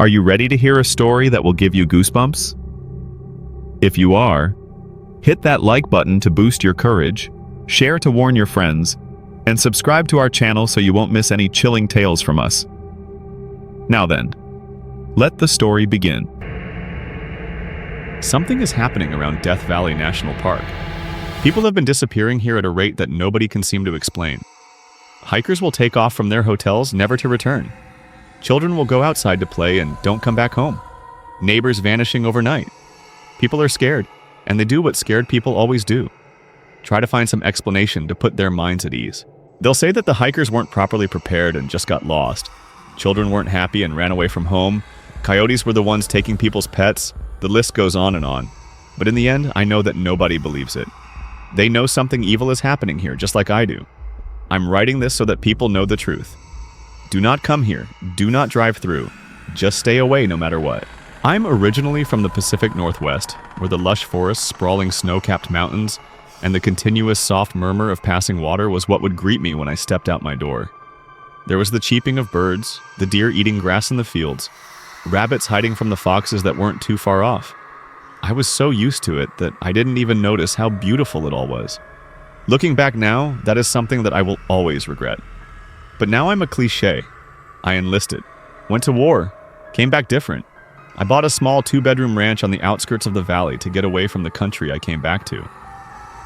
Are you ready to hear a story that will give you goosebumps? If you are, hit that like button to boost your courage, share to warn your friends, and subscribe to our channel so you won't miss any chilling tales from us. Now then, let the story begin. Something is happening around Death Valley National Park. People have been disappearing here at a rate that nobody can seem to explain. Hikers will take off from their hotels never to return. Children will go outside to play and don't come back home. Neighbors vanishing overnight. People are scared, and they do what scared people always do. Try to find some explanation to put their minds at ease. They'll say that the hikers weren't properly prepared and just got lost. Children weren't happy and ran away from home. Coyotes were the ones taking people's pets. The list goes on and on. But in the end, I know that nobody believes it. They know something evil is happening here, just like I do. I'm writing this so that people know the truth. Do not come here. Do not drive through. Just stay away no matter what. I'm originally from the Pacific Northwest, where the lush forests, sprawling snow-capped mountains, and the continuous soft murmur of passing water was what would greet me when I stepped out my door. There was the cheeping of birds, the deer eating grass in the fields, rabbits hiding from the foxes that weren't too far off. I was so used to it that I didn't even notice how beautiful it all was. Looking back now, that is something that I will always regret. But now I'm a cliché. I enlisted, went to war, came back different. I bought a small 2-bedroom ranch on the outskirts of the valley to get away from the country I came back to.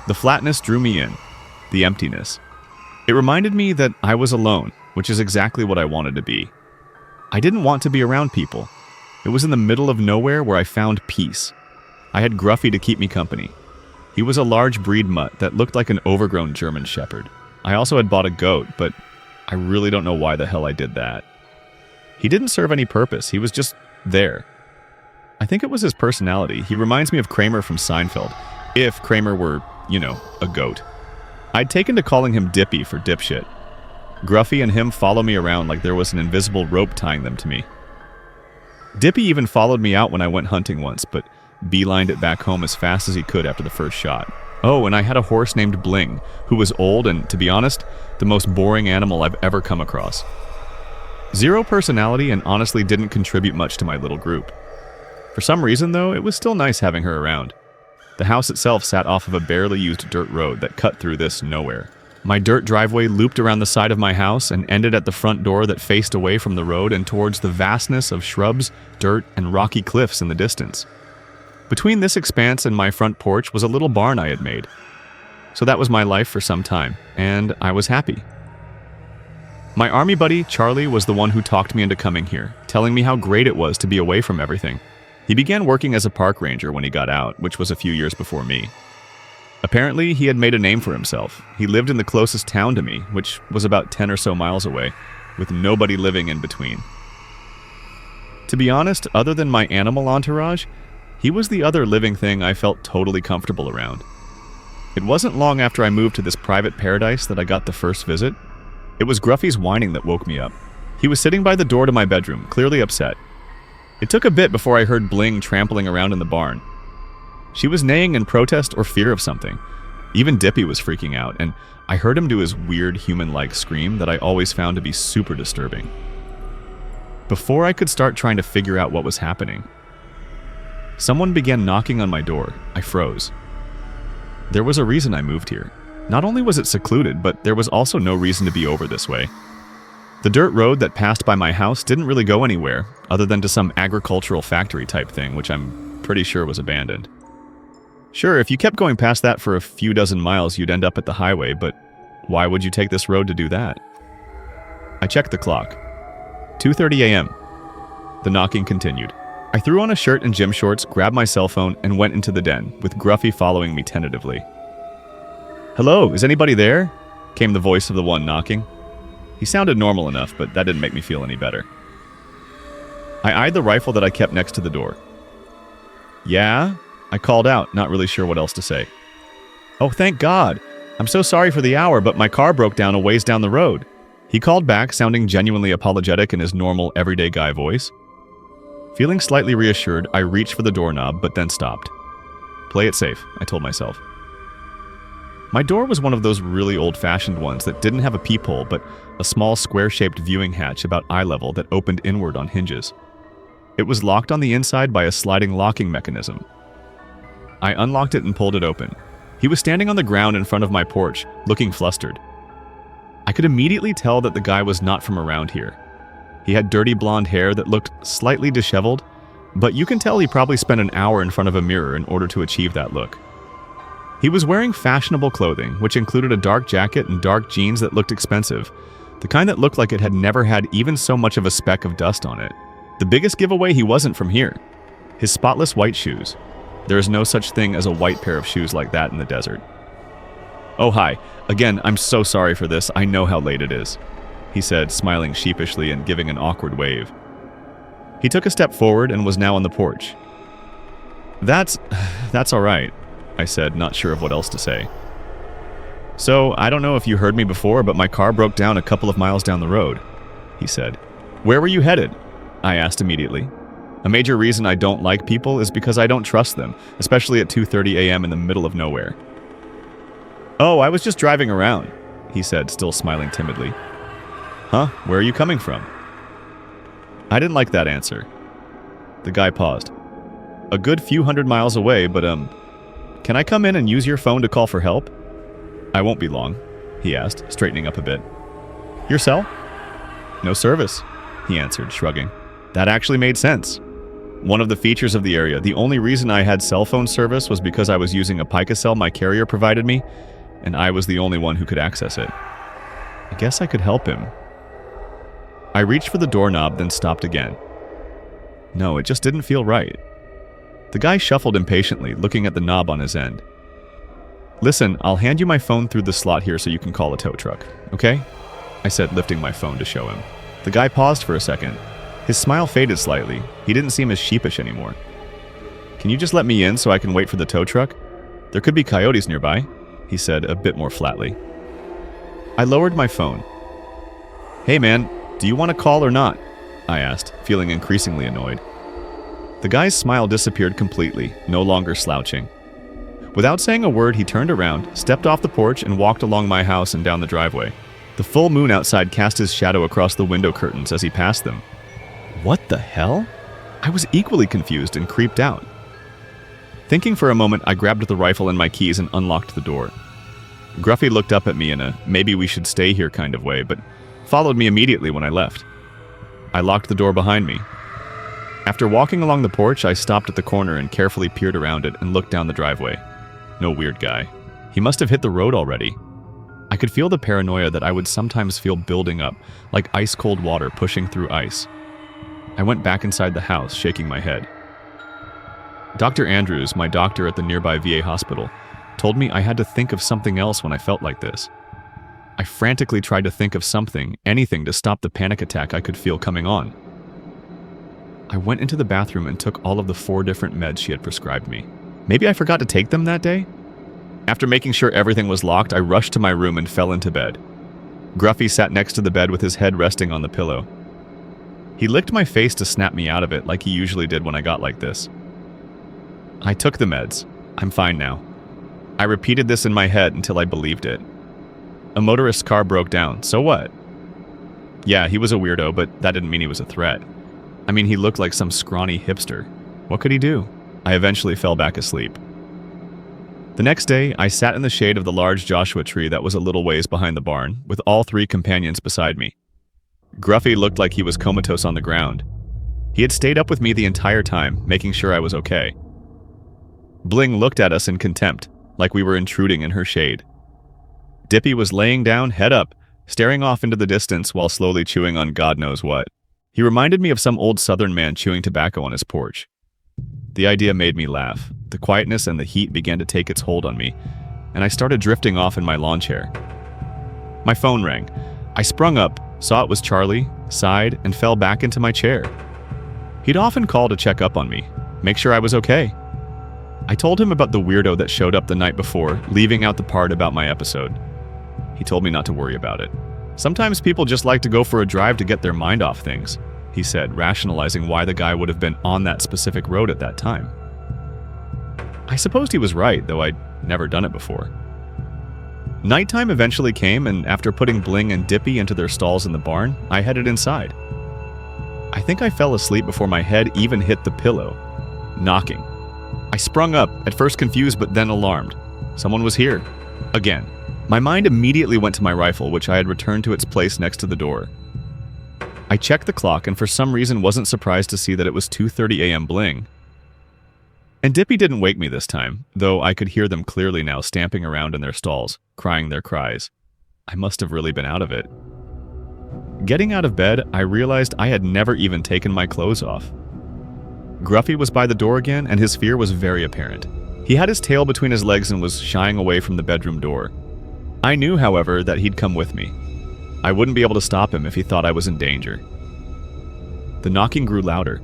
The flatness drew me in, the emptiness. It reminded me that I was alone, which is exactly what I wanted to be. I didn't want to be around people. It was in the middle of nowhere where I found peace. I had Gruffy to keep me company. He was a large breed mutt that looked like an overgrown German shepherd. I also had bought a goat, but I really don't know why the hell I did that. He didn't serve any purpose, he was just there. I think it was his personality. He reminds me of Kramer from Seinfeld, if Kramer were, a goat. I'd taken to calling him Dippy for dipshit. Gruffy and him follow me around like there was an invisible rope tying them to me. Dippy even followed me out when I went hunting once, but beelined it back home as fast as he could after the first shot. Oh, and I had a horse named Bling, who was old and, to be honest, the most boring animal I've ever come across. Zero personality and honestly didn't contribute much to my little group. For some reason, though, it was still nice having her around. The house itself sat off of a barely used dirt road that cut through this nowhere. My dirt driveway looped around the side of my house and ended at the front door that faced away from the road and towards the vastness of shrubs, dirt, and rocky cliffs in the distance. Between this expanse and my front porch was a little barn I had made. So that was my life for some time, and I was happy. My army buddy, Charlie, was the one who talked me into coming here, telling me how great it was to be away from everything. He began working as a park ranger when he got out, which was a few years before me. Apparently, he had made a name for himself. He lived in the closest town to me, which was about 10 or so miles away, with nobody living in between. To be honest, other than my animal entourage, he was the other living thing I felt totally comfortable around. It wasn't long after I moved to this private paradise that I got the first visit. It was Gruffy's whining that woke me up. He was sitting by the door to my bedroom, clearly upset. It took a bit before I heard Bling trampling around in the barn. She was neighing in protest or fear of something. Even Dippy was freaking out, and I heard him do his weird human-like scream that I always found to be super disturbing. Before I could start trying to figure out what was happening, someone began knocking on my door. I froze. There was a reason I moved here. Not only was it secluded, but there was also no reason to be over this way. The dirt road that passed by my house didn't really go anywhere, other than to some agricultural factory type thing, which I'm pretty sure was abandoned. Sure, if you kept going past that for a few dozen miles, you'd end up at the highway, but why would you take this road to do that? I checked the clock. 2:30 a.m. The knocking continued. I threw on a shirt and gym shorts, grabbed my cell phone, and went into the den, with Gruffy following me tentatively. "Hello, is anybody there?" came the voice of the one knocking. He sounded normal enough, but that didn't make me feel any better. I eyed the rifle that I kept next to the door. "Yeah?" I called out, not really sure what else to say. "Oh, thank God. I'm so sorry for the hour, but my car broke down a ways down the road." He called back, sounding genuinely apologetic in his normal, everyday guy voice. Feeling slightly reassured, I reached for the doorknob, but then stopped. "Play it safe," I told myself. My door was one of those really old-fashioned ones that didn't have a peephole, but a small square-shaped viewing hatch about eye level that opened inward on hinges. It was locked on the inside by a sliding locking mechanism. I unlocked it and pulled it open. He was standing on the ground in front of my porch, looking flustered. I could immediately tell that the guy was not from around here. He had dirty blonde hair that looked slightly disheveled, but you can tell he probably spent an hour in front of a mirror in order to achieve that look. He was wearing fashionable clothing, which included a dark jacket and dark jeans that looked expensive, the kind that looked like it had never had even so much of a speck of dust on it. The biggest giveaway he wasn't from here. His spotless white shoes. There is no such thing as a white pair of shoes like that in the desert. "Oh, hi. Again, I'm so sorry for this. I know how late it is," he said, smiling sheepishly and giving an awkward wave. He took a step forward and was now on the porch. That's all right," I said, not sure of what else to say. "So, I don't know if you heard me before, but my car broke down a couple of miles down the road," he said. "Where were you headed?" I asked immediately. A major reason I don't like people is because I don't trust them, especially at 2:30 a.m. in the middle of nowhere. "Oh, I was just driving around," he said, still smiling timidly. "Huh? Where are you coming from?" I didn't like that answer. The guy paused. "A good few hundred miles away, but can I come in and use your phone to call for help?" "I won't be long," he asked, straightening up a bit. "Your cell?" "No service," he answered, shrugging. That actually made sense. One of the features of the area, the only reason I had cell phone service was because I was using a pica cell my carrier provided me, and I was the only one who could access it. I guess I could help him. I reached for the doorknob, then stopped again. No, it just didn't feel right. The guy shuffled impatiently, looking at the knob on his end. "Listen, I'll hand you my phone through the slot here so you can call a tow truck, okay?" I said, lifting my phone to show him. The guy paused for a second. His smile faded slightly. He didn't seem as sheepish anymore. "Can you just let me in so I can wait for the tow truck? There could be coyotes nearby," he said a bit more flatly. I lowered my phone. "Hey man, do you want to call or not?" I asked, feeling increasingly annoyed. The guy's smile disappeared completely, no longer slouching. Without saying a word, he turned around, stepped off the porch, and walked along my house and down the driveway. The full moon outside cast his shadow across the window curtains as he passed them. What the hell? I was equally confused and creeped out. Thinking for a moment, I grabbed the rifle and my keys and unlocked the door. Gruffy looked up at me in a maybe we should stay here kind of way, but followed me immediately when I left. I locked the door behind me. After walking along the porch, I stopped at the corner and carefully peered around it and looked down the driveway. No weird guy. He must have hit the road already. I could feel the paranoia that I would sometimes feel building up, like ice-cold water pushing through ice. I went back inside the house, shaking my head. Dr. Andrews, my doctor at the nearby VA hospital, told me I had to think of something else when I felt like this. I frantically tried to think of something, anything to stop the panic attack I could feel coming on. I went into the bathroom and took all of the 4 different meds she had prescribed me. Maybe I forgot to take them that day? After making sure everything was locked, I rushed to my room and fell into bed. Gruffy sat next to the bed with his head resting on the pillow. He licked my face to snap me out of it like he usually did when I got like this. I took the meds. I'm fine now. I repeated this in my head until I believed it. A motorist's car broke down, so what? Yeah, he was a weirdo, but that didn't mean he was a threat. I mean, he looked like some scrawny hipster. What could he do? I eventually fell back asleep. The next day, I sat in the shade of the large Joshua tree that was a little ways behind the barn, with all 3 companions beside me. Gruffy looked like he was comatose on the ground. He had stayed up with me the entire time, making sure I was okay. Bling looked at us in contempt, like we were intruding in her shade. Dippy was laying down, head up, staring off into the distance while slowly chewing on God knows what. He reminded me of some old southern man chewing tobacco on his porch. The idea made me laugh. The quietness and the heat began to take its hold on me, and I started drifting off in my lawn chair. My phone rang. I sprung up, saw it was Charlie, sighed, and fell back into my chair. He'd often call to check up on me, make sure I was okay. I told him about the weirdo that showed up the night before, leaving out the part about my episode. He told me not to worry about it. Sometimes people just like to go for a drive to get their mind off things, he said, rationalizing why the guy would have been on that specific road at that time. I supposed he was right, though I'd never done it before. Nighttime eventually came, and after putting Bling and Dippy into their stalls in the barn, I headed inside. I think I fell asleep before my head even hit the pillow. Knocking. I sprung up, at first confused but then alarmed. Someone was here. Again. My mind immediately went to my rifle, which I had returned to its place next to the door. I checked the clock and for some reason wasn't surprised to see that it was 2:30 a.m. Bling. And Dippy didn't wake me this time, though I could hear them clearly now stamping around in their stalls, crying their cries. I must have really been out of it. Getting out of bed, I realized I had never even taken my clothes off. Gruffy was by the door again, and his fear was very apparent. He had his tail between his legs and was shying away from the bedroom door. I knew, however, that he'd come with me. I wouldn't be able to stop him if he thought I was in danger. The knocking grew louder.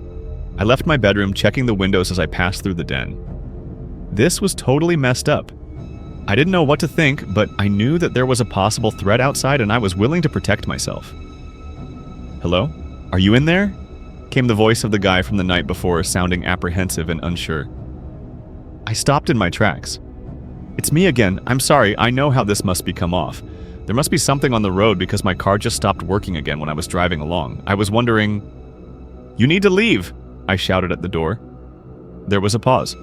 I left my bedroom, checking the windows as I passed through the den. This was totally messed up. I didn't know what to think, but I knew that there was a possible threat outside and I was willing to protect myself. "Hello? Are you in there?" came the voice of the guy from the night before, sounding apprehensive and unsure. I stopped in my tracks. "It's me again. I'm sorry. I know how this must be come off. There must be something on the road because my car just stopped working again when I was driving along. I was wondering..." "You need to leave," I shouted at the door. There was a pause.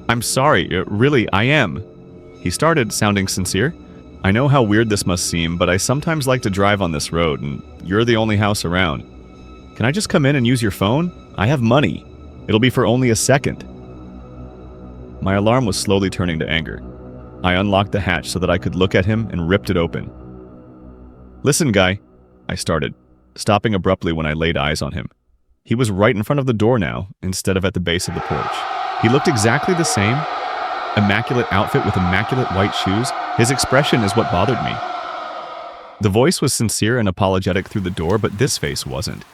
"I'm sorry. Really, I am." He started, sounding sincere. "I know how weird this must seem, but I sometimes like to drive on this road, and you're the only house around. Can I just come in and use your phone? I have money. It'll be for only a second." My alarm was slowly turning to anger. I unlocked the hatch so that I could look at him and ripped it open. "Listen, guy," I started, stopping abruptly when I laid eyes on him. He was right in front of the door now, instead of at the base of the porch. He looked exactly the same. Immaculate outfit with immaculate white shoes. His expression is what bothered me. The voice was sincere and apologetic through the door, but this face wasn't.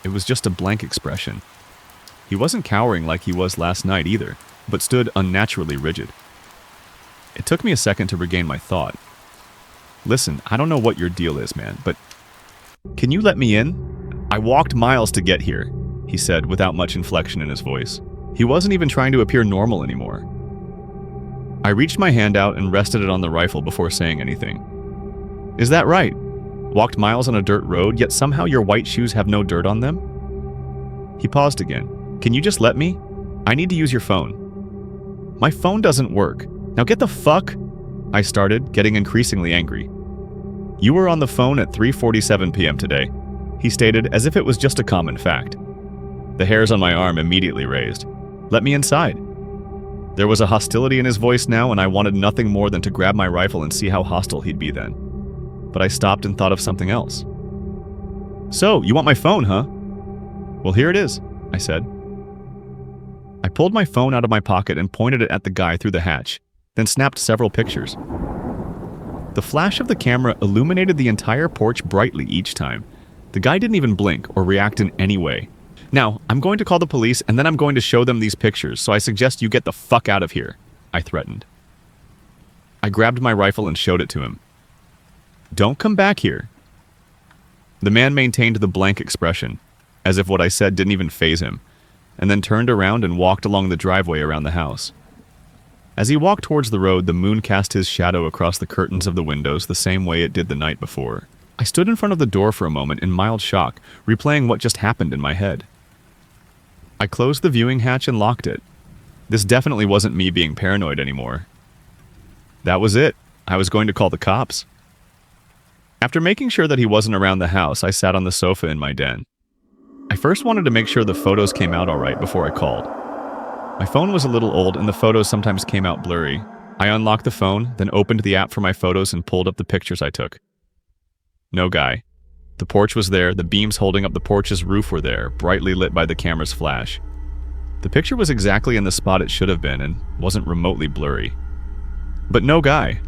It was just a blank expression. He wasn't cowering like he was last night either, but stood unnaturally rigid. It took me a second to regain my thought. "Listen, I don't know what your deal is, man, but can you let me in? I walked miles to get here," he said without much inflection in his voice. He wasn't even trying to appear normal anymore. I reached my hand out and rested it on the rifle before saying anything. "Is that right? Walked miles on a dirt road, yet somehow your white shoes have no dirt on them?" He paused again. "Can you just let me? I need to use your phone." "My phone doesn't work. Now get the fuck..." I started, getting increasingly angry. "You were on the phone at 3:47 p.m. today," he stated as if it was just a common fact. The hairs on my arm immediately raised. "Let me inside." There was a hostility in his voice now, and I wanted nothing more than to grab my rifle and see how hostile he'd be then. But I stopped and thought of something else. "So, you want my phone, huh?" "Well, here it is," I said. I pulled my phone out of my pocket and pointed it at the guy through the hatch, then snapped several pictures. The flash of the camera illuminated the entire porch brightly each time. The guy didn't even blink or react in any way. "Now, I'm going to call the police and then I'm going to show them these pictures, so I suggest you get the fuck out of here," I threatened. I grabbed my rifle and showed it to him. "Don't come back here." The man maintained the blank expression, as if what I said didn't even faze him, and then turned around and walked along the driveway around the house. As he walked towards the road, the moon cast his shadow across the curtains of the windows the same way it did the night before. I stood in front of the door for a moment in mild shock, replaying what just happened in my head. I closed the viewing hatch and locked it. This definitely wasn't me being paranoid anymore. That was it. I was going to call the cops. After making sure that he wasn't around the house, I sat on the sofa in my den. I first wanted to make sure the photos came out all right before I called. My phone was a little old and the photos sometimes came out blurry. I unlocked the phone, then opened the app for my photos and pulled up the pictures I took. No guy. The porch was there, the beams holding up the porch's roof were there, brightly lit by the camera's flash. The picture was exactly in the spot it should have been and wasn't remotely blurry. But no guy.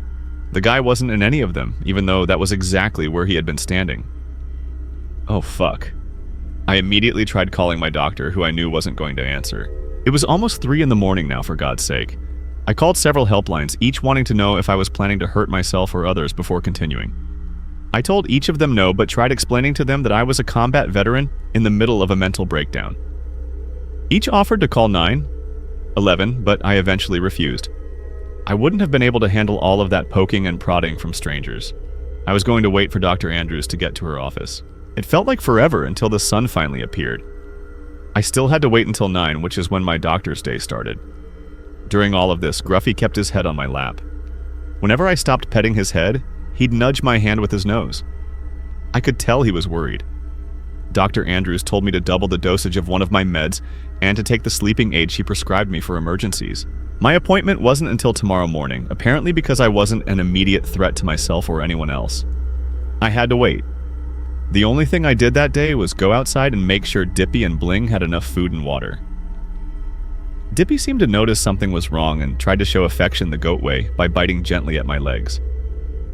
The guy wasn't in any of them, even though that was exactly where he had been standing. Oh fuck. I immediately tried calling my doctor, who I knew wasn't going to answer. It was almost 3 in the morning now, for God's sake. I called several helplines, each wanting to know if I was planning to hurt myself or others before continuing. I told each of them no, but tried explaining to them that I was a combat veteran in the middle of a mental breakdown. Each offered to call 911, but I eventually refused. I wouldn't have been able to handle all of that poking and prodding from strangers. I was going to wait for Dr. Andrews to get to her office. It felt like forever until the sun finally appeared. I still had to wait until 9, which is when my doctor's day started. During all of this, Gruffy kept his head on my lap. Whenever I stopped petting his head, he'd nudge my hand with his nose. I could tell he was worried. Dr. Andrews told me to double the dosage of one of my meds and to take the sleeping aid she prescribed me for emergencies. My appointment wasn't until tomorrow morning, apparently because I wasn't an immediate threat to myself or anyone else. I had to wait. The only thing I did that day was go outside and make sure Dippy and Bling had enough food and water. Dippy seemed to notice something was wrong and tried to show affection the goat way by biting gently at my legs.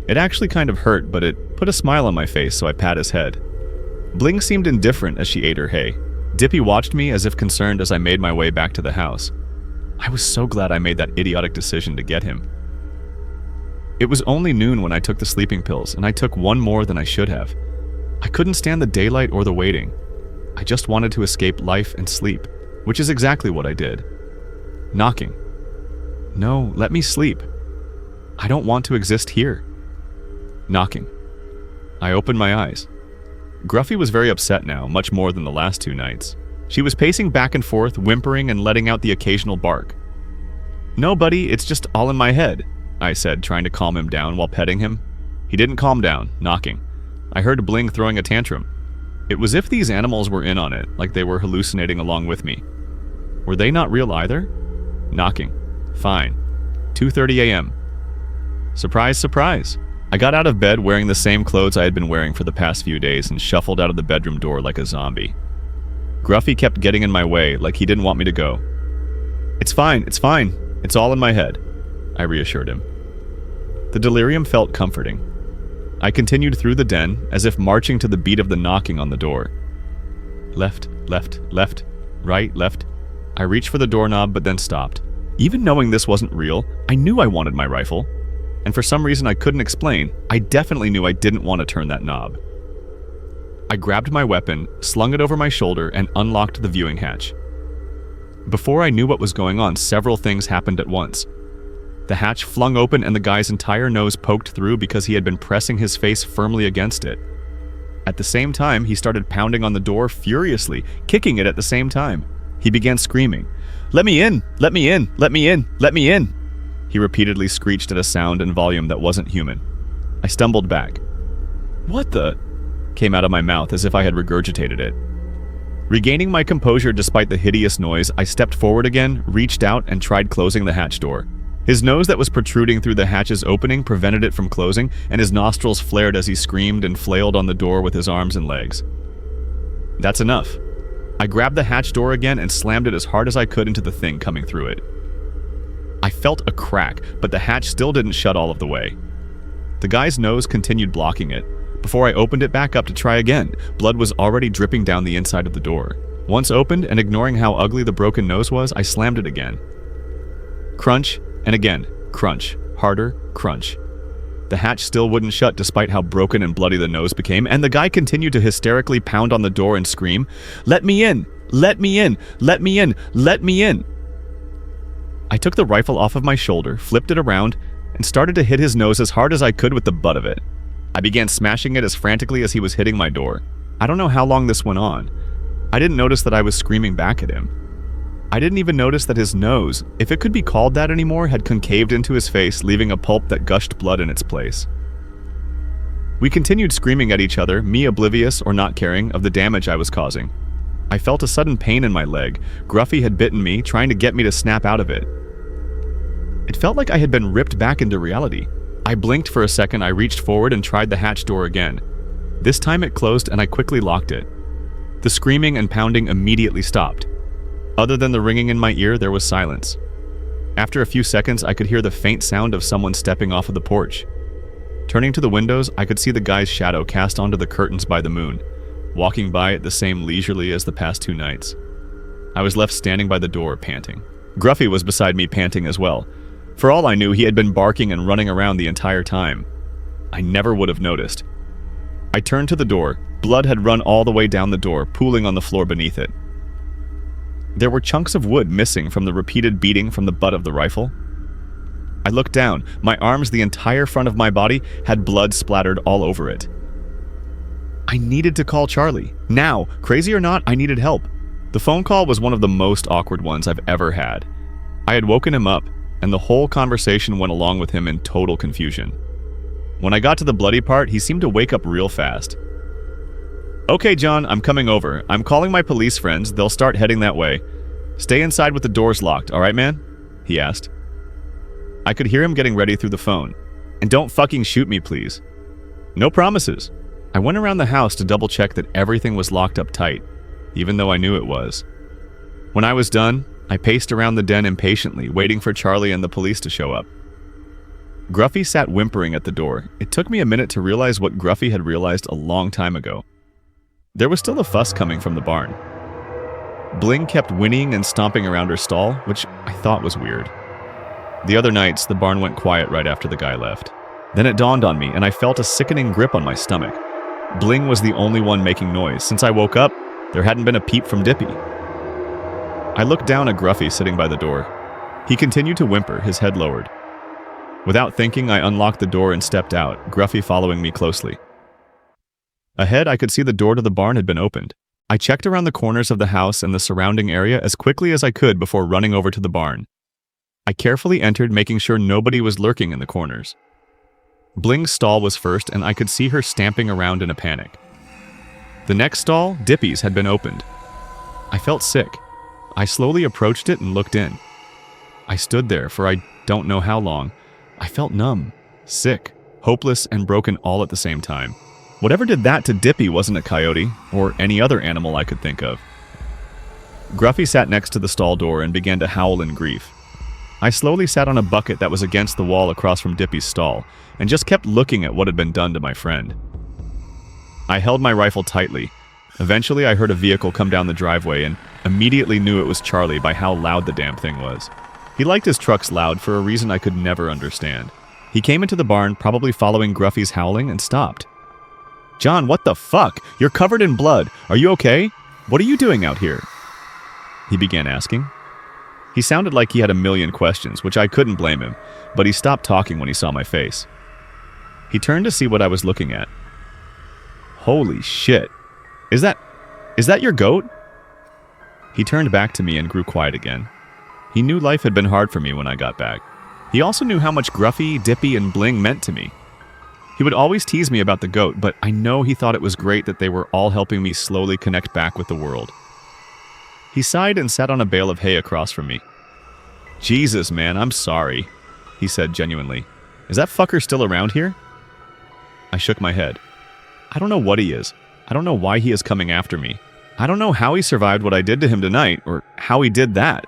It actually kind of hurt, but it put a smile on my face, so I pat his head. Bling seemed indifferent as she ate her hay. Dippy watched me as if concerned as I made my way back to the house. I was so glad I made that idiotic decision to get him. It was only noon when I took the sleeping pills, and I took one more than I should have. I couldn't stand the daylight or the waiting. I just wanted to escape life and sleep, which is exactly what I did. Knocking. No, let me sleep. I don't want to exist here. Knocking. I opened my eyes. Gruffy was very upset now, much more than the last 2 nights. She was pacing back and forth, whimpering and letting out the occasional bark. "No, buddy, it's just all in my head," I said, trying to calm him down while petting him. He didn't calm down, knocking. I heard Bling throwing a tantrum. It was as if these animals were in on it, like they were hallucinating along with me. Were they not real either? Knocking. Fine. 2:30 a.m. Surprise, surprise. I got out of bed wearing the same clothes I had been wearing for the past few days and shuffled out of the bedroom door like a zombie. Gruffy kept getting in my way, like he didn't want me to go. It's fine. It's all in my head," I reassured him. The delirium felt comforting. I continued through the den, as if marching to the beat of the knocking on the door. Left, left, left, right, left. I reached for the doorknob, but then stopped. Even knowing this wasn't real, I knew I wanted my rifle. And for some reason I couldn't explain, I definitely knew I didn't want to turn that knob. I grabbed my weapon, slung it over my shoulder, and unlocked the viewing hatch. Before I knew what was going on, several things happened at once. The hatch flung open and the guy's entire nose poked through because he had been pressing his face firmly against it. At the same time, he started pounding on the door furiously, kicking it at the same time. He began screaming, "Let me in! Let me in! Let me in! Let me in!" He repeatedly screeched at a sound and volume that wasn't human. I stumbled back. "What the?" came out of my mouth as if I had regurgitated it. Regaining my composure despite the hideous noise, I stepped forward again, reached out, and tried closing the hatch door. His nose that was protruding through the hatch's opening prevented it from closing, and his nostrils flared as he screamed and flailed on the door with his arms and legs. That's enough. I grabbed the hatch door again and slammed it as hard as I could into the thing coming through it. I felt a crack, but the hatch still didn't shut all of the way. The guy's nose continued blocking it. Before I opened it back up to try again, blood was already dripping down the inside of the door. Once opened, and ignoring how ugly the broken nose was, I slammed it again. Crunch, and again, crunch, harder, crunch. The hatch still wouldn't shut despite how broken and bloody the nose became, and the guy continued to hysterically pound on the door and scream, "Let me in! Let me in! Let me in! Let me in!" I took the rifle off of my shoulder, flipped it around, and started to hit his nose as hard as I could with the butt of it. I began smashing it as frantically as he was hitting my door. I don't know how long this went on. I didn't notice that I was screaming back at him. I didn't even notice that his nose, if it could be called that anymore, had concaved into his face, leaving a pulp that gushed blood in its place. We continued screaming at each other, me oblivious or not caring of the damage I was causing. I felt a sudden pain in my leg. Gruffy had bitten me, trying to get me to snap out of it. It felt like I had been ripped back into reality. I blinked for a second, I reached forward and tried the hatch door again. This time it closed and I quickly locked it. The screaming and pounding immediately stopped. Other than the ringing in my ear, there was silence. After a few seconds, I could hear the faint sound of someone stepping off of the porch. Turning to the windows, I could see the guy's shadow cast onto the curtains by the moon, walking by it the same leisurely as the past 2 nights. I was left standing by the door, panting. Gruffy was beside me, panting as well. For all I knew, he had been barking and running around the entire time. I never would have noticed. I turned to the door. Blood had run all the way down the door, pooling on the floor beneath it. There were chunks of wood missing from the repeated beating from the butt of the rifle. I looked down. My arms, the entire front of my body, had blood splattered all over it. I needed to call Charlie. Now, crazy or not, I needed help. The phone call was one of the most awkward ones I've ever had. I had woken him up, and the whole conversation went along with him in total confusion. When I got to the bloody part, he seemed to wake up real fast. "Okay, John, I'm coming over. I'm calling my police friends. They'll start heading that way. Stay inside with the doors locked, all right, man?" he asked. I could hear him getting ready through the phone. "And don't fucking shoot me, please." "No promises." I went around the house to double check that everything was locked up tight, even though I knew it was. When I was done, I paced around the den impatiently, waiting for Charlie and the police to show up. Gruffy sat whimpering at the door. It took me a minute to realize what Gruffy had realized a long time ago. There was still a fuss coming from the barn. Bling kept whinnying and stomping around her stall, which I thought was weird. The other nights, the barn went quiet right after the guy left. Then it dawned on me, and I felt a sickening grip on my stomach. Bling was the only one making noise. Since I woke up, there hadn't been a peep from Dippy. I looked down at Gruffy sitting by the door. He continued to whimper, his head lowered. Without thinking, I unlocked the door and stepped out, Gruffy following me closely. Ahead, I could see the door to the barn had been opened. I checked around the corners of the house and the surrounding area as quickly as I could before running over to the barn. I carefully entered, making sure nobody was lurking in the corners. Bling's stall was first, and I could see her stamping around in a panic. The next stall, Dippy's, had been opened. I felt sick. I slowly approached it and looked in. I stood there for I don't know how long. I felt numb, sick, hopeless, and broken all at the same time. Whatever did that to Dippy wasn't a coyote, or any other animal I could think of. Gruffy sat next to the stall door and began to howl in grief. I slowly sat on a bucket that was against the wall across from Dippy's stall, and just kept looking at what had been done to my friend. I held my rifle tightly. Eventually, I heard a vehicle come down the driveway and immediately knew it was Charlie by how loud the damn thing was. He liked his trucks loud for a reason I could never understand. He came into the barn, probably following Gruffy's howling, and stopped. "John, what the fuck? You're covered in blood. Are you okay? What are you doing out here?" he began asking. He sounded like he had a million questions, which I couldn't blame him, but he stopped talking when he saw my face. He turned to see what I was looking at. "Holy shit. Is that your goat?" He turned back to me and grew quiet again. He knew life had been hard for me when I got back. He also knew how much Gruffy, Dippy, and Bling meant to me. He would always tease me about the goat, but I know he thought it was great that they were all helping me slowly connect back with the world. He sighed and sat on a bale of hay across from me. "Jesus, man, I'm sorry," he said genuinely. "Is that fucker still around here?" I shook my head. "I don't know what he is. I don't know why he is coming after me. I don't know how he survived what I did to him tonight, or how he did that,"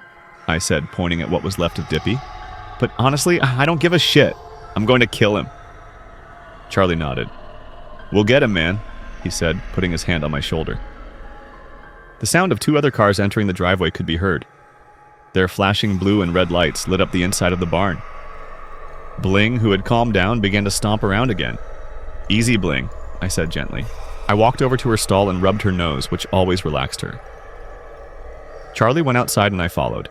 I said, pointing at what was left of Dippy. "But honestly, I don't give a shit. I'm going to kill him." Charlie nodded. "We'll get him, man," he said, putting his hand on my shoulder. The sound of two other cars entering the driveway could be heard. Their flashing blue and red lights lit up the inside of the barn. Bling, who had calmed down, began to stomp around again. "Easy, Bling," I said gently. I walked over to her stall and rubbed her nose, which always relaxed her. Charlie went outside and I followed.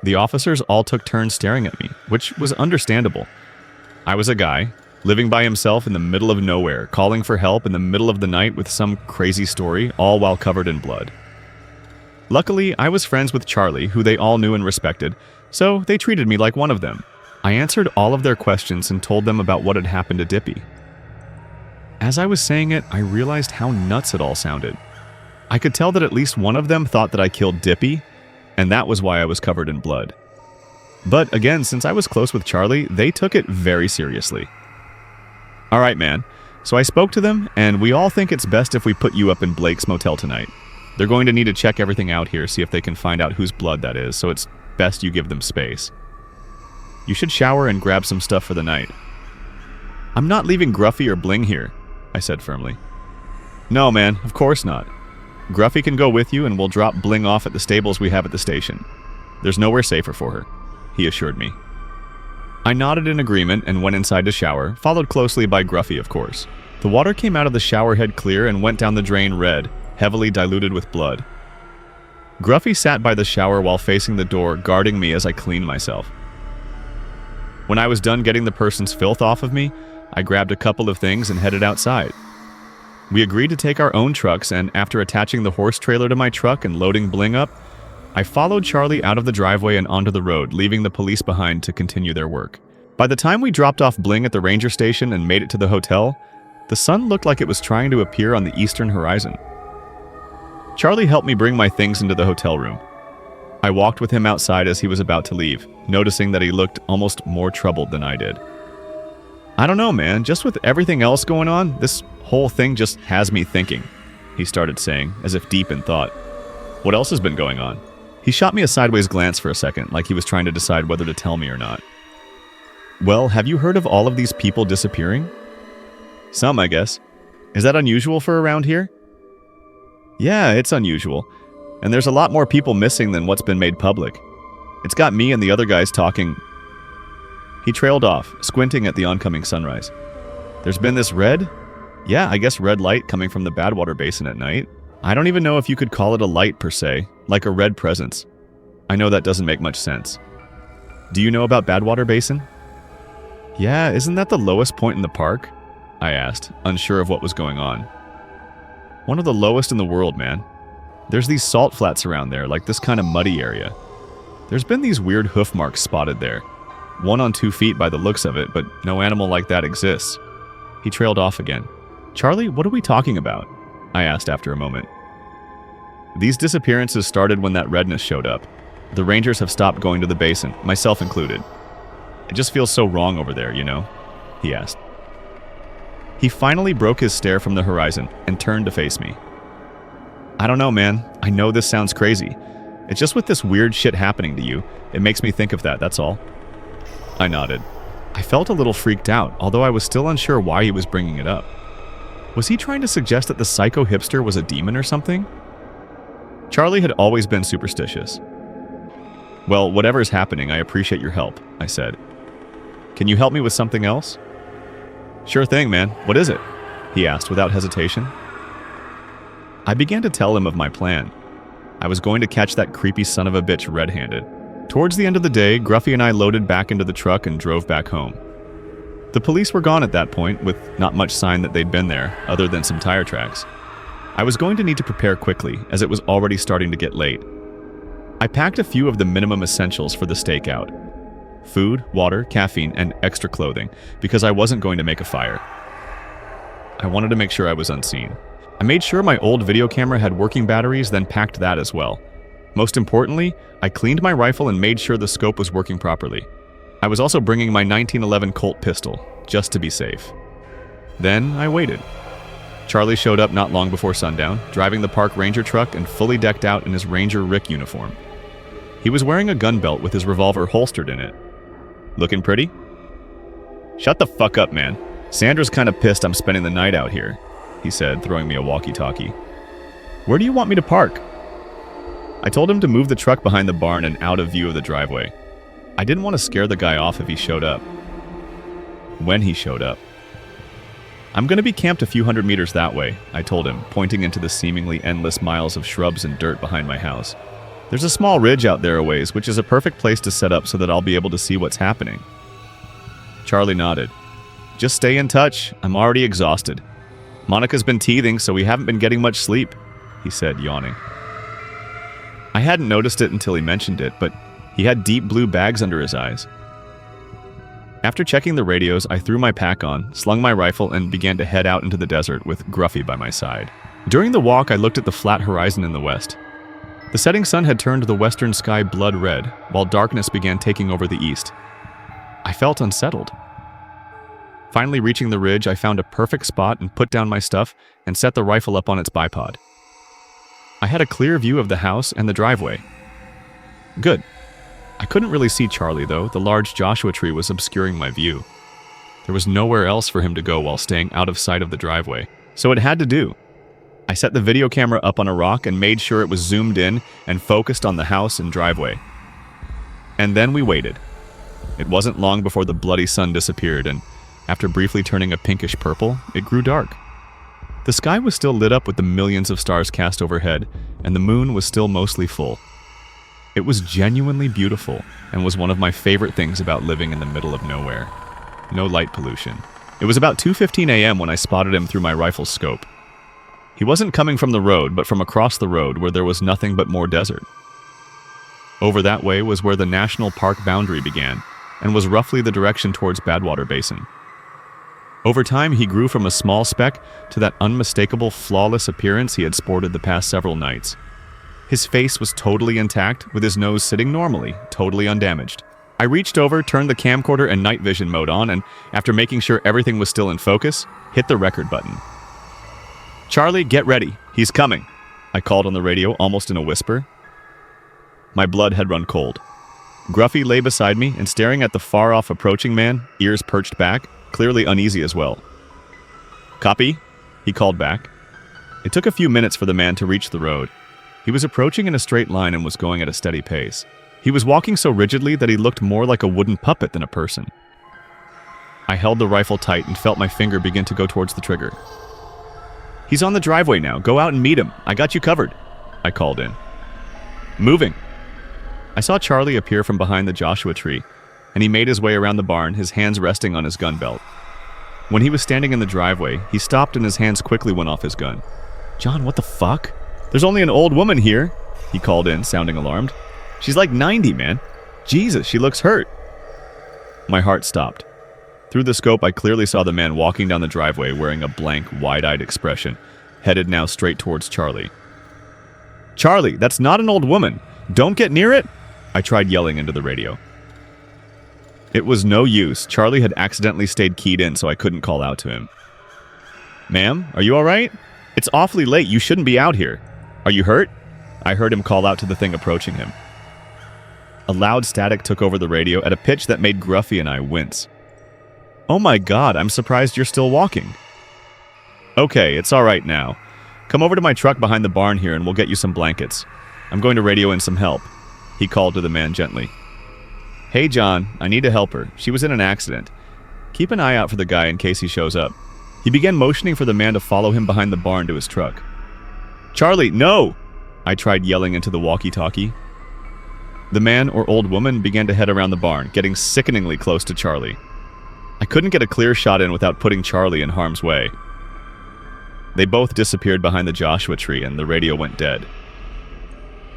The officers all took turns staring at me, which was understandable. I was a guy, living by himself in the middle of nowhere, calling for help in the middle of the night with some crazy story, all while covered in blood. Luckily, I was friends with Charlie, who they all knew and respected, so they treated me like one of them. I answered all of their questions and told them about what had happened to Dippy. As I was saying it, I realized how nuts it all sounded. I could tell that at least one of them thought that I killed Dippy, and that was why I was covered in blood. But again, since I was close with Charlie, they took it very seriously. "All right, man. So I spoke to them, and we all think it's best if we put you up in Blake's motel tonight. They're going to need to check everything out here, see if they can find out whose blood that is, so it's best you give them space. You should shower and grab some stuff for the night." "I'm not leaving Gruffy or Bling here," I said firmly. "No, man, of course not. Gruffy can go with you, and we'll drop Bling off at the stables we have at the station. There's nowhere safer for her," he assured me. I nodded in agreement and went inside to shower, followed closely by Gruffy, of course. The water came out of the shower head clear and went down the drain red, heavily diluted with blood. Gruffy sat by the shower while facing the door, guarding me as I cleaned myself. When I was done getting the person's filth off of me, I grabbed a couple of things and headed outside. We agreed to take our own trucks, and after attaching the horse trailer to my truck and loading Bling up, I followed Charlie out of the driveway and onto the road, leaving the police behind to continue their work. By the time we dropped off Bling at the ranger station and made it to the hotel, the sun looked like it was trying to appear on the eastern horizon. Charlie helped me bring my things into the hotel room. I walked with him outside as he was about to leave, noticing that he looked almost more troubled than I did. I don't know, man, just with everything else going on, this whole thing just has me thinking, he started saying, as if deep in thought. What else has been going on? He shot me a sideways glance for a second, like he was trying to decide whether to tell me or not. Well, have you heard of all of these people disappearing? Some, I guess. Is that unusual for around here? Yeah, it's unusual. And there's a lot more people missing than what's been made public. It's got me and the other guys talking. He trailed off, squinting at the oncoming sunrise. There's been this red light coming from the Badwater Basin at night. I don't even know if you could call it a light per se, like a red presence. I know that doesn't make much sense. Do you know about Badwater Basin? Yeah, isn't that the lowest point in the park? I asked, unsure of what was going on. One of the lowest in the world, man. There's these salt flats around there, like this kind of muddy area. There's been these weird hoof marks spotted there. One on 2 feet by the looks of it, but no animal like that exists. He trailed off again. Charlie, what are we talking about? I asked after a moment. These disappearances started when that redness showed up. The rangers have stopped going to the basin, myself included. It just feels so wrong over there, you know? He asked. He finally broke his stare from the horizon and turned to face me. I don't know, man. I know this sounds crazy. It's just with this weird shit happening to you, it makes me think of that, that's all. I nodded. I felt a little freaked out, although I was still unsure why he was bringing it up. Was he trying to suggest that the psycho hipster was a demon or something? Charlie had always been superstitious. Well, whatever's happening, I appreciate your help, I said. Can you help me with something else? Sure thing, man. What is it? He asked without hesitation. I began to tell him of my plan. I was going to catch that creepy son of a bitch red-handed. Towards the end of the day, Gruffy and I loaded back into the truck and drove back home. The police were gone at that point, with not much sign that they'd been there, other than some tire tracks. I was going to need to prepare quickly, as it was already starting to get late. I packed a few of the minimum essentials for the stakeout. Food, water, caffeine, and extra clothing, because I wasn't going to make a fire. I wanted to make sure I was unseen. I made sure my old video camera had working batteries, then packed that as well. Most importantly, I cleaned my rifle and made sure the scope was working properly. I was also bringing my 1911 Colt pistol, just to be safe. Then I waited. Charlie showed up not long before sundown, driving the park ranger truck and fully decked out in his Ranger Rick uniform. He was wearing a gun belt with his revolver holstered in it. Looking pretty? Shut the fuck up, man. Sandra's kind of pissed I'm spending the night out here, he said, throwing me a walkie-talkie. Where do you want me to park? I told him to move the truck behind the barn and out of view of the driveway. I didn't want to scare the guy off if he showed up. When he showed up. I'm going to be camped a few hundred meters that way, I told him, pointing into the seemingly endless miles of shrubs and dirt behind my house. There's a small ridge out there a ways, which is a perfect place to set up so that I'll be able to see what's happening. Charlie nodded. Just stay in touch. I'm already exhausted. Monica's been teething, so we haven't been getting much sleep, he said, yawning. I hadn't noticed it until he mentioned it, but he had deep blue bags under his eyes. After checking the radios, I threw my pack on, slung my rifle, and began to head out into the desert with Gruffy by my side. During the walk, I looked at the flat horizon in the west. The setting sun had turned the western sky blood red, while darkness began taking over the east. I felt unsettled. Finally reaching the ridge, I found a perfect spot and put down my stuff and set the rifle up on its bipod. I had a clear view of the house and the driveway. Good. I couldn't really see Charlie, though. The large Joshua tree was obscuring my view. There was nowhere else for him to go while staying out of sight of the driveway, so it had to do. I set the video camera up on a rock and made sure it was zoomed in and focused on the house and driveway. And then we waited. It wasn't long before the bloody sun disappeared, and after briefly turning a pinkish purple, it grew dark. The sky was still lit up with the millions of stars cast overhead, and the moon was still mostly full. It was genuinely beautiful, and was one of my favorite things about living in the middle of nowhere. No light pollution. It was about 2:15 a.m. when I spotted him through my rifle's scope. He wasn't coming from the road, but from across the road where there was nothing but more desert. Over that way was where the national park boundary began, and was roughly the direction towards Badwater Basin. Over time, he grew from a small speck to that unmistakable, flawless appearance he had sported the past several nights. His face was totally intact, with his nose sitting normally, totally undamaged. I reached over, turned the camcorder and night vision mode on, and after making sure everything was still in focus, hit the record button. "Charlie, get ready. He's coming," I called on the radio almost in a whisper. My blood had run cold. Gruffy lay beside me and staring at the far-off approaching man, ears perched back, clearly uneasy as well. "Copy," he called back. It took a few minutes for the man to reach the road. He was approaching in a straight line and was going at a steady pace. He was walking so rigidly that he looked more like a wooden puppet than a person. I held the rifle tight and felt my finger begin to go towards the trigger. "He's on the driveway now. Go out and meet him. I got you covered," I called in. "Moving." I saw Charlie appear from behind the Joshua tree, and he made his way around the barn, his hands resting on his gun belt. When he was standing in the driveway, he stopped and his hands quickly went off his gun. "John, what the fuck? There's only an old woman here," he called in, sounding alarmed. "She's like 90, man. Jesus, she looks hurt." My heart stopped. Through the scope, I clearly saw the man walking down the driveway wearing a blank, wide-eyed expression, headed now straight towards Charlie. "Charlie, that's not an old woman. Don't get near it," I tried yelling into the radio. It was no use. Charlie had accidentally stayed keyed in, so I couldn't call out to him. "Ma'am, are you all right? It's awfully late. You shouldn't be out here. Are you hurt?" I heard him call out to the thing approaching him. A loud static took over the radio at a pitch that made Gruffy and I wince. "Oh my God, I'm surprised you're still walking." "Okay, it's all right now. Come over to my truck behind the barn here and we'll get you some blankets. I'm going to radio in some help," he called to the man gently. "Hey John, I need to help her. She was in an accident. Keep an eye out for the guy in case he shows up." He began motioning for the man to follow him behind the barn to his truck. "Charlie, no!" I tried yelling into the walkie-talkie. The man or old woman began to head around the barn, getting sickeningly close to Charlie. I couldn't get a clear shot in without putting Charlie in harm's way. They both disappeared behind the Joshua tree and the radio went dead.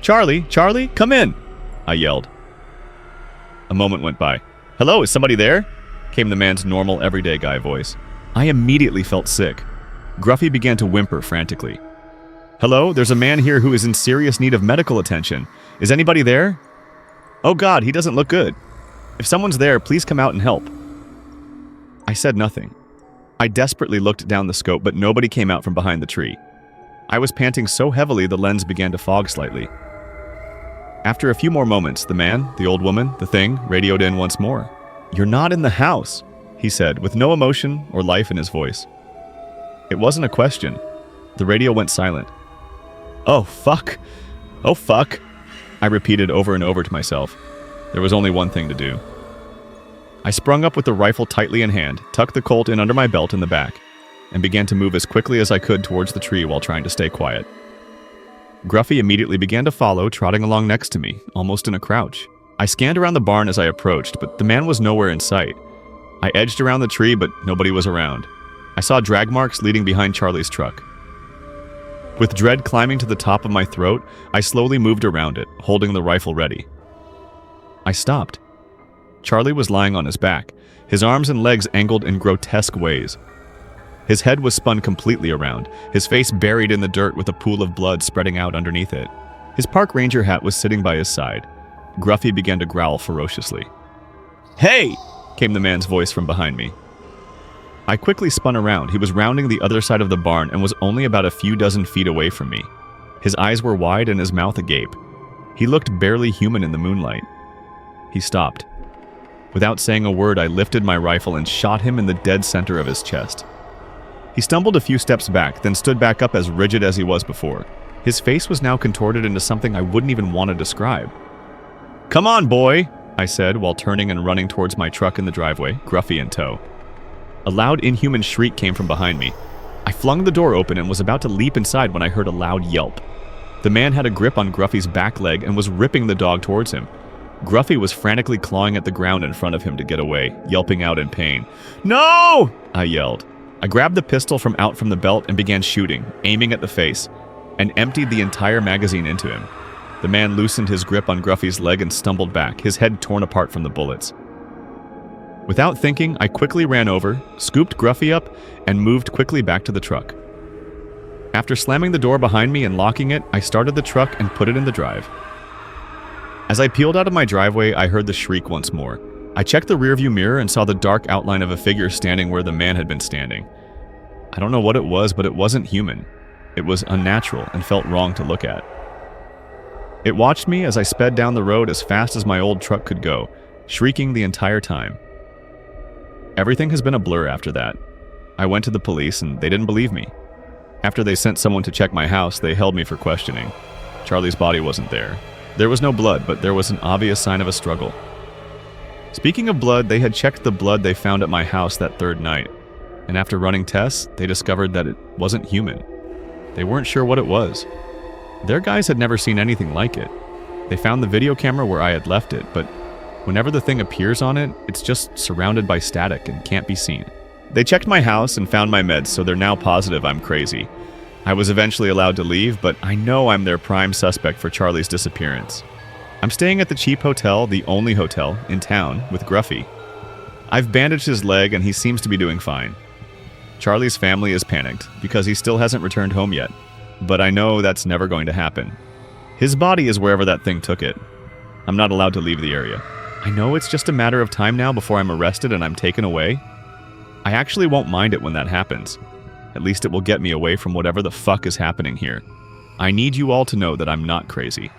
"Charlie, Charlie, come in!" I yelled. A moment went by. "Hello, is somebody there?" came the man's normal, everyday guy voice. I immediately felt sick. Gruffy began to whimper frantically. "Hello, there's a man here who is in serious need of medical attention. Is anybody there?" "Oh God, he doesn't look good. If someone's there, please come out and help." I said nothing. I desperately looked down the scope, but nobody came out from behind the tree. I was panting so heavily the lens began to fog slightly. After a few more moments, the man, the old woman, the thing, radioed in once more. "You're not in the house," he said, with no emotion or life in his voice. It wasn't a question. The radio went silent. "Oh, fuck. Oh, fuck," I repeated over and over to myself. There was only one thing to do. I sprung up with the rifle tightly in hand, tucked the Colt in under my belt in the back, and began to move as quickly as I could towards the tree while trying to stay quiet. Gruffy immediately began to follow, trotting along next to me, almost in a crouch. I scanned around the barn as I approached, but the man was nowhere in sight. I edged around the tree, but nobody was around. I saw drag marks leading behind Charlie's truck. With dread climbing to the top of my throat, I slowly moved around it, holding the rifle ready. I stopped. Charlie was lying on his back, his arms and legs angled in grotesque ways. His head was spun completely around, his face buried in the dirt with a pool of blood spreading out underneath it. His park ranger hat was sitting by his side. Gruffy began to growl ferociously. "Hey!" came the man's voice from behind me. I quickly spun around. He was rounding the other side of the barn and was only about a few dozen feet away from me. His eyes were wide and his mouth agape. He looked barely human in the moonlight. He stopped. Without saying a word, I lifted my rifle and shot him in the dead center of his chest. He stumbled a few steps back, then stood back up as rigid as he was before. His face was now contorted into something I wouldn't even want to describe. "Come on, boy," I said while turning and running towards my truck in the driveway, Gruffy in tow. A loud, inhuman shriek came from behind me. I flung the door open and was about to leap inside when I heard a loud yelp. The man had a grip on Gruffy's back leg and was ripping the dog towards him. Gruffy was frantically clawing at the ground in front of him to get away, yelping out in pain. "No!" I yelled. I grabbed the pistol from out from the belt and began shooting, aiming at the face, and emptied the entire magazine into him. The man loosened his grip on Gruffy's leg and stumbled back, his head torn apart from the bullets. Without thinking, I quickly ran over, scooped Gruffy up, and moved quickly back to the truck. After slamming the door behind me and locking it, I started the truck and put it in the drive. As I peeled out of my driveway, I heard the shriek once more. I checked the rearview mirror and saw the dark outline of a figure standing where the man had been standing. I don't know what it was, but it wasn't human. It was unnatural and felt wrong to look at. It watched me as I sped down the road as fast as my old truck could go, shrieking the entire time. Everything has been a blur after that. I went to the police and they didn't believe me. After they sent someone to check my house, they held me for questioning. Charlie's body wasn't there. There was no blood, but there was an obvious sign of a struggle. Speaking of blood, they had checked the blood they found at my house that third night, and after running tests, they discovered that it wasn't human. They weren't sure what it was. Their guys had never seen anything like it. They found the video camera where I had left it, but whenever the thing appears on it, it's just surrounded by static and can't be seen. They checked my house and found my meds, so they're now positive I'm crazy. I was eventually allowed to leave, but I know I'm their prime suspect for Charlie's disappearance. I'm staying at the cheap hotel, the only hotel in town, with Gruffy. I've bandaged his leg and he seems to be doing fine. Charlie's family is panicked because he still hasn't returned home yet, but I know that's never going to happen. His body is wherever that thing took it. I'm not allowed to leave the area. I know it's just a matter of time now before I'm arrested and I'm taken away. I actually won't mind it when that happens. At least it will get me away from whatever the fuck is happening here. I need you all to know that I'm not crazy.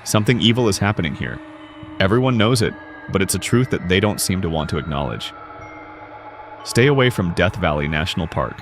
Something evil is happening here. Everyone knows it, but it's a truth that they don't seem to want to acknowledge. Stay away from Death Valley National Park.